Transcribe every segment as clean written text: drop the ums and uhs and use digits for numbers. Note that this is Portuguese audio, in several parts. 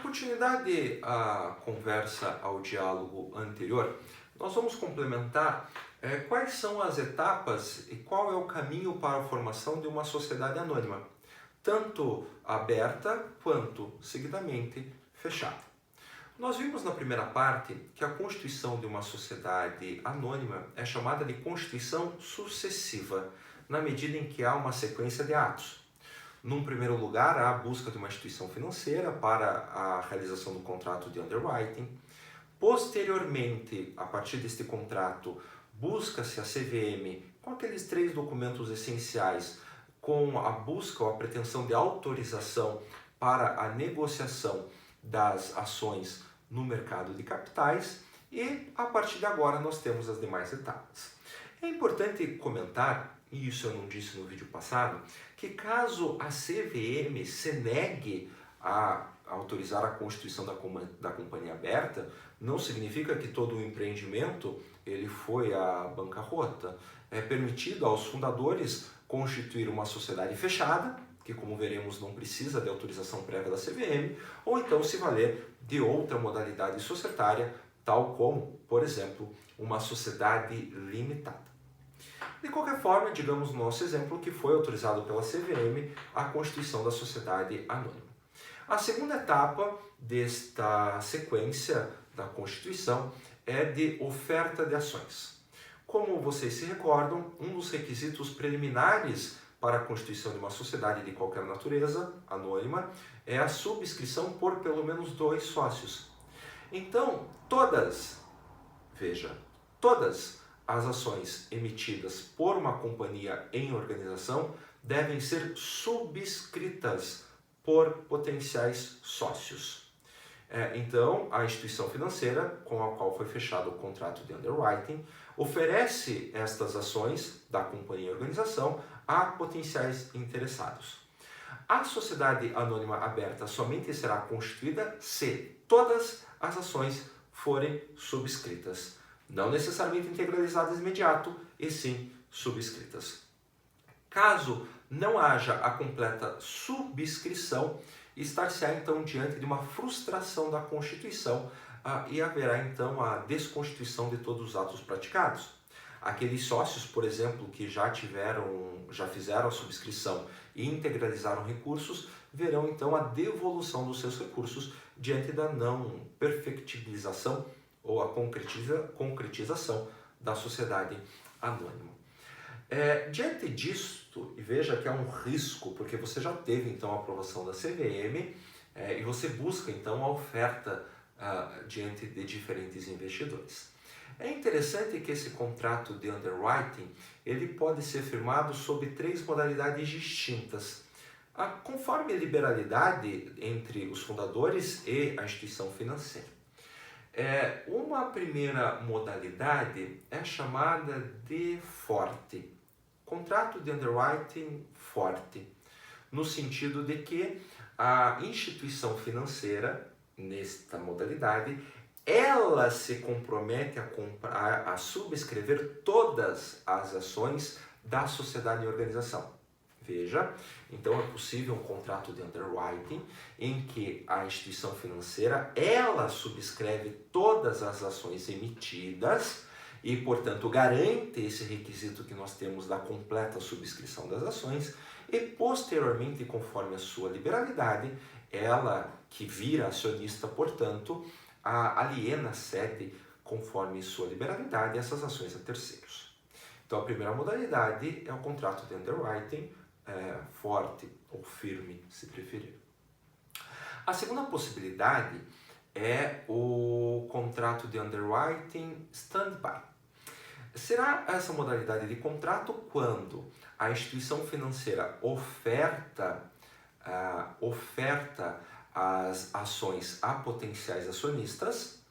continuidade à conversa, ao diálogo anterior, nós vamos complementar quais são as etapas e qual é o caminho para a formação de uma sociedade anônima, tanto aberta quanto, seguidamente, fechada. Nós vimos na primeira parte que a constituição de uma sociedade anônima é chamada de constituição sucessiva, na medida em que há uma sequência de atos. Num primeiro lugar, há a busca de uma instituição financeira para a realização do contrato de underwriting. Posteriormente, a partir deste contrato, busca-se a CVM com aqueles 3 documentos essenciais, com a busca ou a pretensão de autorização para a negociação das ações no mercado de capitais, e a partir de agora nós temos as demais etapas. É importante comentar, e isso eu não disse no vídeo passado, que caso a CVM se negue a autorizar a constituição da companhia aberta, não significa que todo o empreendimento ele foi à bancarrota. É permitido aos fundadores constituir uma sociedade fechada, que como veremos não precisa de autorização prévia da CVM, ou então se valer de outra modalidade societária, tal como, por exemplo, uma sociedade limitada. De qualquer forma, digamos no nosso exemplo que foi autorizado pela CVM a constituição da sociedade anônima. A segunda etapa desta sequência da Constituição é de oferta de ações. Como vocês se recordam, um dos requisitos preliminares para a constituição de uma sociedade de qualquer natureza, anônima, é a subscrição por pelo menos 2 sócios. Então, todas as ações emitidas por uma companhia em organização devem ser subscritas por potenciais sócios. Então, a instituição financeira com a qual foi fechado o contrato de underwriting oferece estas ações da companhia em organização a potenciais interessados. A sociedade anônima aberta somente será constituída se todas as ações forem subscritas. Não necessariamente integralizadas de imediato, e sim subscritas. Caso não haja a completa subscrição, estar-se-á então diante de uma frustração da Constituição e haverá então a desconstituição de todos os atos praticados. Aqueles sócios, por exemplo, que já fizeram a subscrição e integralizaram recursos, verão então a devolução dos seus recursos diante da não perfectibilização ou a concretização da sociedade anônima. Diante disto, e veja que há um risco, porque você já teve então a aprovação da CVM e você busca então a oferta diante de diferentes investidores. É interessante que esse contrato de underwriting ele pode ser firmado sob 3 modalidades distintas. Conforme a liberalidade entre os fundadores e a instituição financeira. Uma primeira modalidade é chamada de forte, contrato de underwriting forte, no sentido de que a instituição financeira, nesta modalidade, ela se compromete a subscrever todas as ações da sociedade em organização. Veja, então é possível um contrato de underwriting em que a instituição financeira ela subscreve todas as ações emitidas e, portanto, garante esse requisito que nós temos da completa subscrição das ações e, posteriormente, conforme a sua liberalidade, ela que vira acionista, portanto, aliena, cede, conforme sua liberalidade, essas ações a terceiros. Então, a primeira modalidade é o contrato de underwriting forte ou firme, se preferir. A segunda possibilidade é o contrato de underwriting stand-by. Será essa modalidade de contrato quando a instituição financeira oferta as ações a potenciais acionistas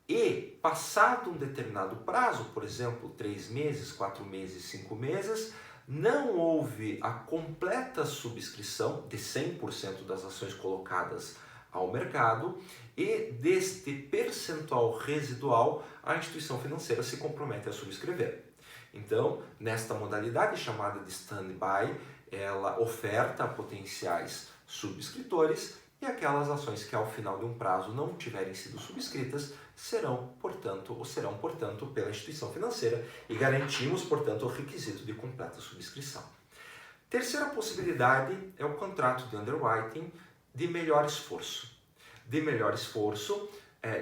e, passado um determinado prazo, por exemplo, 3 meses, 4 meses, 5 meses, não houve a completa subscrição de 100% das ações colocadas ao mercado e deste percentual residual a instituição financeira se compromete a subscrever. Então, nesta modalidade chamada de stand-by, ela oferta a potenciais subscritores e aquelas ações que ao final de um prazo não tiverem sido subscritas serão, portanto, pela instituição financeira e garantimos, portanto, o requisito de completa subscrição. Terceira possibilidade é o contrato de underwriting de melhor esforço. De melhor esforço,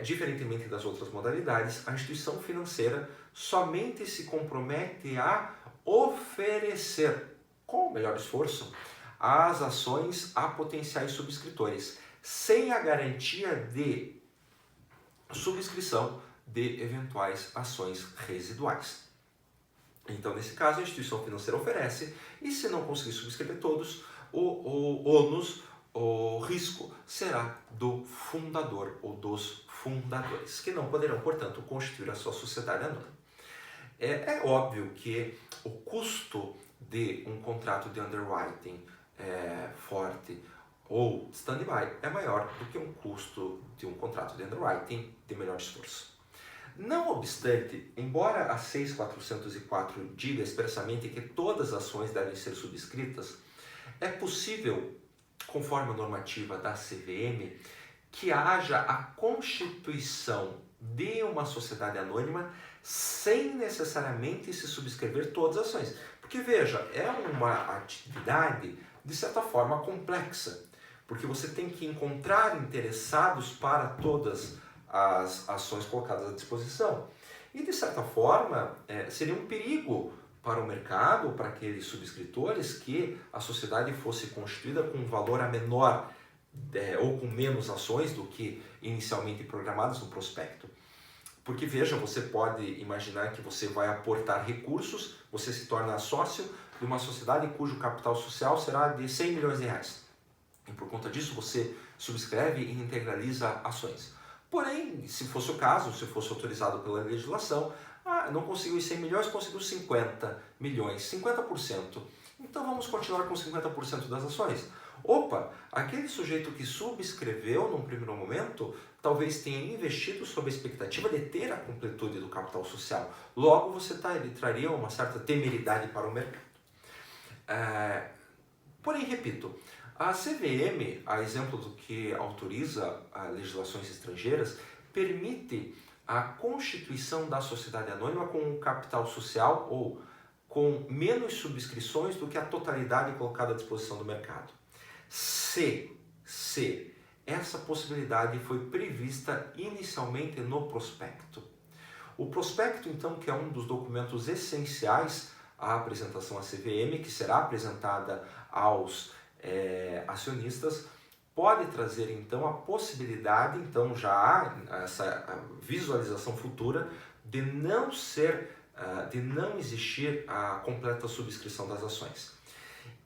diferentemente das outras modalidades, a instituição financeira somente se compromete a oferecer, com o melhor esforço, as ações a potenciais subscritores, sem a garantia de subscrição de eventuais ações residuais. Então, nesse caso, a instituição financeira oferece, e se não conseguir subscrever todos, o ônus, o risco será do fundador ou dos fundadores, que não poderão, portanto, constituir a sua sociedade anônima. É óbvio que o custo de um contrato de underwriting forte ou stand-by é maior do que um custo de um contrato de underwriting de melhor esforço. Não obstante, embora a 6.404 diga expressamente que todas as ações devem ser subscritas, é possível, conforme a normativa da CVM, que haja a constituição de uma sociedade anônima sem necessariamente se subscrever todas as ações. Porque, veja, é uma atividade, de certa forma, complexa, porque você tem que encontrar interessados para todas as ações colocadas à disposição. E, de certa forma, seria um perigo para o mercado, para aqueles subscritores, que a sociedade fosse constituída com um valor a menor ou com menos ações do que inicialmente programadas no prospecto. Porque, veja, você pode imaginar que você vai aportar recursos, você se torna sócio de uma sociedade cujo capital social será de 100 milhões de reais. E por conta disso você subscreve e integraliza ações. Porém, se fosse o caso, se fosse autorizado pela legislação, não conseguiu os 100 milhões, conseguiu 50 milhões, 50%. Então vamos continuar com 50% das ações. Opa, aquele sujeito que subscreveu num primeiro momento, talvez tenha investido sob a expectativa de ter a completude do capital social. Logo, ele traria uma certa temeridade para o mercado. Porém, repito, a CVM, a exemplo do que autoriza as legislações estrangeiras, permite a constituição da sociedade anônima com um capital social ou com menos subscrições do que a totalidade colocada à disposição do mercado. Se essa possibilidade foi prevista inicialmente no prospecto. O prospecto, então, que é um dos documentos essenciais à apresentação à CVM, que será apresentada aos acionistas, pode trazer, então, a possibilidade, então já há essa visualização futura de não existir a completa subscrição das ações.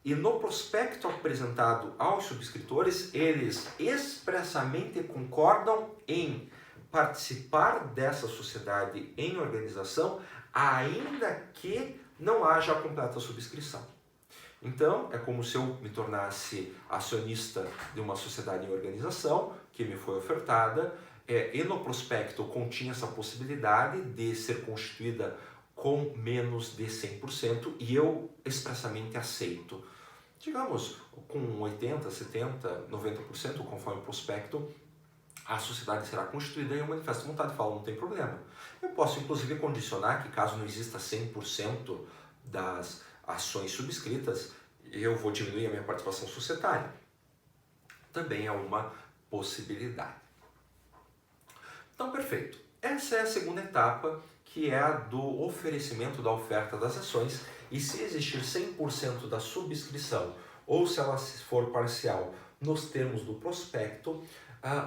E no prospecto apresentado aos subscritores, eles expressamente concordam em participar dessa sociedade em organização, ainda que não haja a completa subscrição. Então, é como se eu me tornasse acionista de uma sociedade em organização que me foi ofertada, e no prospecto continha essa possibilidade de ser constituída com menos de 100% e eu expressamente aceito. Digamos, com 80%, 70%, 90%, conforme o prospecto, a sociedade será constituída e eu manifesto vontade e falo, não tem problema. Eu posso, inclusive, condicionar que, caso não exista 100% das ações subscritas, eu vou diminuir a minha participação societária. Também é uma possibilidade. Então, perfeito. Essa é a segunda etapa, que é a do oferecimento da oferta das ações, e se existir 100% da subscrição, ou se ela for parcial nos termos do prospecto,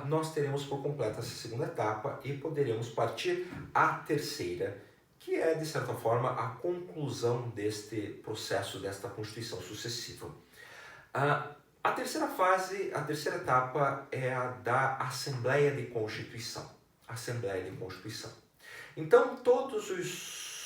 nós teremos por completa essa segunda etapa e poderemos partir à terceira, que é, de certa forma, a conclusão deste processo, desta constituição sucessiva. A terceira fase, a terceira etapa é a da Assembleia de Constituição. Assembleia de Constituição. Então, todos os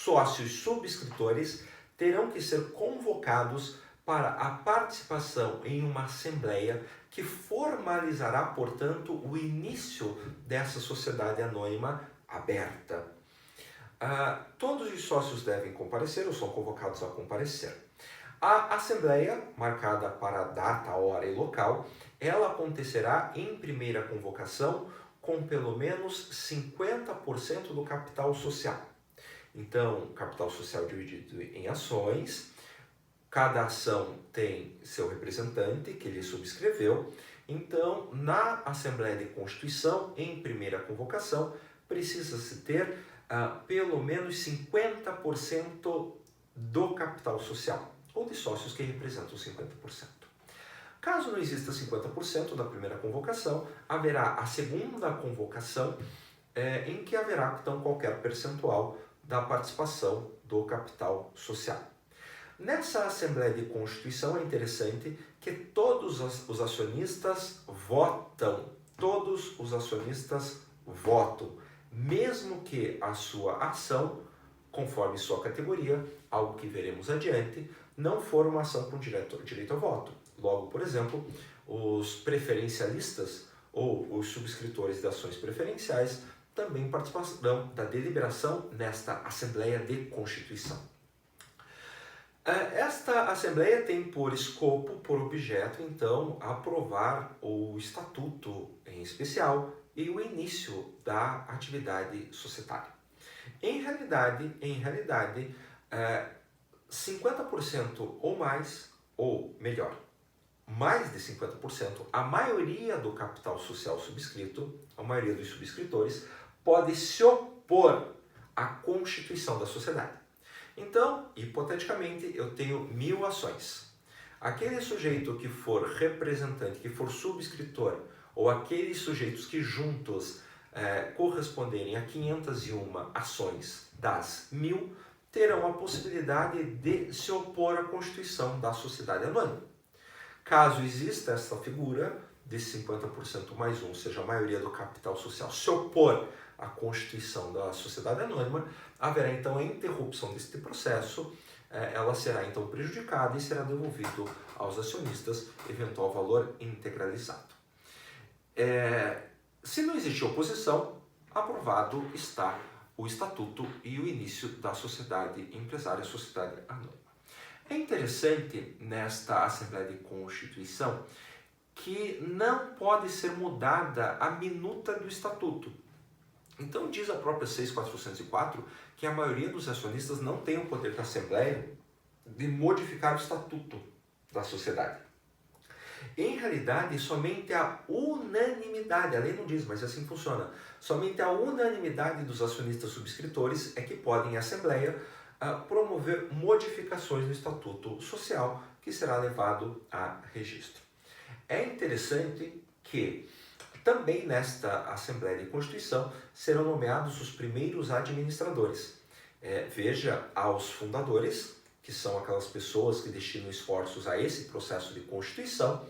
sócios subscritores terão que ser convocados para a participação em uma assembleia que formalizará, portanto, o início dessa sociedade anônima aberta. Todos os sócios devem comparecer ou são convocados a comparecer. A assembleia, marcada para data, hora e local, ela acontecerá em primeira convocação com pelo menos 50% do capital social. Então, capital social dividido em ações, cada ação tem seu representante que ele subscreveu. Então, na Assembleia de Constituição, em primeira convocação, precisa-se ter pelo menos 50% do capital social, ou de sócios que representam 50%. Caso não exista 50% da primeira convocação, haverá a segunda convocação, em que haverá então qualquer percentual da participação do capital social. Nessa Assembleia de Constituição é interessante que todos os acionistas votam, mesmo que a sua ação, conforme sua categoria, algo que veremos adiante, não for uma ação com direito ao voto. Logo, por exemplo, os preferencialistas ou os subscritores de ações preferenciais também participarão da deliberação nesta Assembleia de Constituição. Esta Assembleia tem por escopo, por objeto, então, aprovar o Estatuto em especial e o início da atividade societária. Em realidade, 50% ou mais, ou melhor, mais de 50%, a maioria do capital social subscrito, a maioria dos subscritores, pode se opor à constituição da sociedade. Então, hipoteticamente, eu tenho 1000 ações. Aquele sujeito que for representante, que for subscritor, ou aqueles sujeitos que juntos corresponderem a 501 ações das 1000, terão a possibilidade de se opor à constituição da sociedade anônima. Caso exista essa figura de 50% mais 1, ou seja, a maioria do capital social, se opor à constituição da sociedade anônima, haverá então a interrupção deste processo, ela será então prejudicada e será devolvido aos acionistas eventual valor integralizado. Se não existe oposição, aprovado está o Estatuto e o início da sociedade empresária, sociedade anônima. É interessante nesta Assembleia de Constituição que não pode ser mudada a minuta do Estatuto. Então diz a própria 6.404 que a maioria dos acionistas não tem o poder da Assembleia de modificar o Estatuto da sociedade. Em realidade, somente a unanimidade, a lei não diz, mas assim funciona, somente a unanimidade dos acionistas subscritores é que podem, em Assembleia, promover modificações no Estatuto Social, que será levado a registro. É interessante que também nesta Assembleia de Constituição serão nomeados os primeiros administradores. Veja, aos fundadores, que são aquelas pessoas que destinam esforços a esse processo de Constituição,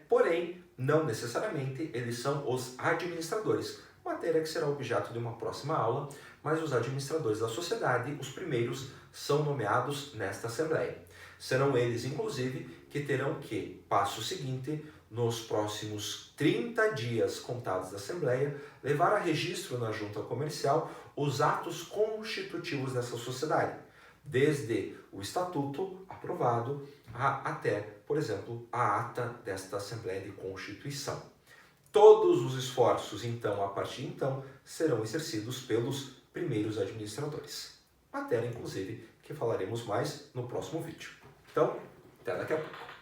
porém, não necessariamente eles são os administradores, matéria que será objeto de uma próxima aula, mas os administradores da sociedade, os primeiros, são nomeados nesta Assembleia. Serão eles, inclusive, que terão que, passo seguinte, nos próximos 30 dias contados da Assembleia, levar a registro na Junta Comercial os atos constitutivos dessa sociedade, desde o Estatuto aprovado até, por exemplo, a ata desta Assembleia de Constituição. Todos os esforços, então, a partir de então, serão exercidos pelos primeiros administradores. Matéria, inclusive, que falaremos mais no próximo vídeo. Então, até daqui a pouco.